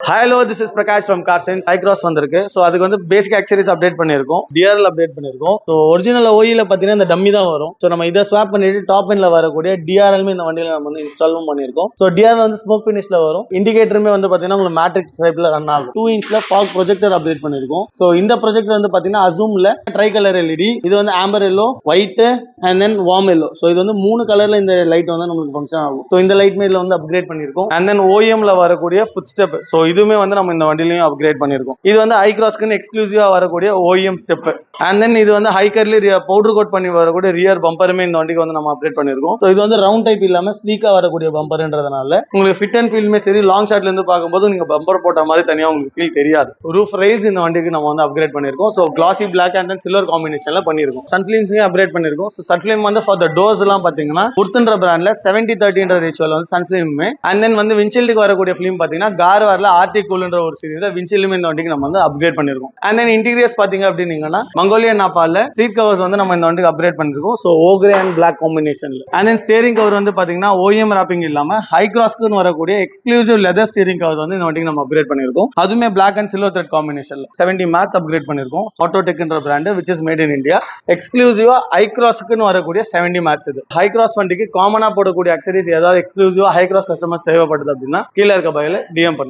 Hello, this is Prakash from car science. Hycross வந்திருக்கு. So அதுக்கு வந்து பேசிக் ஆக்சரிஸ் அப்டேட் பண்ணியிருக்கோம், டிஆர்எல் அப்டேட் பண்ணியிருக்கோம். ஸோ ஒரிஜினல் ஓயில பார்த்தீங்கன்னா இந்த டம்மி தான் வரும். ஸோ நம்ம இதை ஸ்வாப் பண்ணிட்டு டாப் எண்ட்ல வரக்கூடிய டிஆர்எல்மே இந்த வண்டியில் நம்ம வந்து இன்ஸ்டாலும் பண்ணியிருக்கோம். ஸோ டிஆர்எல் வந்து ஸ்மோக் ஃபினிஷ்ல வரும். இண்டிகேட்டருமே வந்து பார்த்தீங்கன்னா உங்களுக்கு மேட்ரிக்ஸ் டைப்ல ரன் ஆகும். 2 இன்ச்ல ஃபாக் ப்ரொஜெக்டர் அப்டேட் பண்ணியிருக்கோம். ஸோ இந்த ப்ரொஜெக்டர் வந்து பார்த்தீங்கன்னா அசூம்ல ட்ரை கலர் எல்இடி, இது வந்து Amber yellow, white and then warm yellow. So இது வந்து 3 கலர்ல இந்த லைட் வந்து நமக்கு ஃபங்க்ஷன் ஆகும். ஸோ இந்த லைட் மேல வந்து அப்கிரேட் பண்ணியிருக்கோம். அண்ட் தென் ஓஎம்ல வரக்கூடிய ஃபுட் ஸ்டெப், ஸோ இதுவுமே வந்து நம்ம இந்த வண்டிலையும் அப்கிரேட் பண்ணியிருக்கோம். இது வந்து ஐக்ராஸ்க்கு எக்ஸ்க்ளூசிவா வரக்கூடிய ஓஎம் ஸ்டெப். அண்ட் தென் இது வந்து ஹைக்கர்லி பவுடர் கோட் பண்ணி வரக்கூடிய ரியர் பம்பருமே இந்த வண்டிக்கு வந்து நம்ம அப்டேட் பண்ணியிருக்கோம். ஸோ இது வந்து ரவுண்ட் டைப் இல்லாம ஸ்லீக்கா வரக்கூடிய பம்பர்ன்றதுனால உங்களுக்கு ஃபிட் அண்ட் ஃபீல்மே சரி, லாங் ஷாட்ல இருந்து பார்க்கும்போது நீங்க பம்பர் போட்ட மாதிரி தனியா உங்களுக்கு ஃபீல் தெரியாது. ரூஃப் ரைஸ் இந்த வண்டிக்கு நம்ம வந்து அப்கிரேட் பண்ணியிருக்கோம். So classy black and then silver காம்பினேஷன்ல பண்ணியிருக்கோம். சன்ஃபிலிம்ஸையும் அப்கிரேட் பண்ணியிருக்கோம். ஸோ சன்ஃபிலிம் வந்து ஃபார் த டோர்ஸ் எல்லாம் பாத்தீங்கன்னா உர்த்ன்ற பிராண்ட்ல 70-30 ரேஷியோல வந்து சன்ஃபிலிம். அண்ட் தென் வந்து விண்ட்ஷீல்டுக்கு வரக்கூடிய ஃபிலிம் பாத்தீங்கன்னா கார்வார்ல ஆர்டிக் கூல்ன்ற ஒரு சீரிஸ்ல விண்ட்ஷீல்டுமே இந்த வண்டிக்கு நம்ம வந்து அப்கிரேட் பண்ணிருக்கோம். அண்ட் தென் இன்டீரியர்ஸ் பாத்தீங்க அப்படின்னீங்கன்னா மங்கோலியன் நாப்பால சீட் கவர்ஸ் வந்து நம்ம இந்த வண்டிக்கு அப்கிரேட் பண்ணிருக்கோம். ஸோ ஓக்ரே அண்ட் பிளாக் காம்பினேஷன்ல. அண்ட் தென் ஸ்டேரிங் கவர் வந்து பாத்தீங்கன்னா ஓஎம் ராப்பிங் இல்லாம ஹைக்ராஸ்க்கு வரக்கூடிய எக்ஸ்க்ளூசிவ் லெதர் ஸ்டீரிங் கவர் வந்து இந்த வண்டிக்கு நம்ம அப்கிரேட் பண்ணிருக்கோம். அதுமே பிளாக் அண்ட் சில்வர் த்ரெட் காம்பினேஷன்ல 70 மேட்ச் அப்கிரேட் பண்ணிருக்கோம். ஆட்டோடெக்ன்ற brand which is made in India. எக்ஸ்க்ளூசிவா ஹைக்ராஸ்க்கு வரக்கூடிய 70 மேட்ச். இது ஹைக்ராஸ் வண்டிக்கு காமனா போடக்கூடிய அக்சரிஸ் ஏதாவது எக்ஸ்க்ளூசிவா ஹைக்ராஸ் கஸ்டமர்ஸ் தேவைப்படுது அப்படின்னா கீழே இருக்க பையில டிஎம் பண்ணுங்க.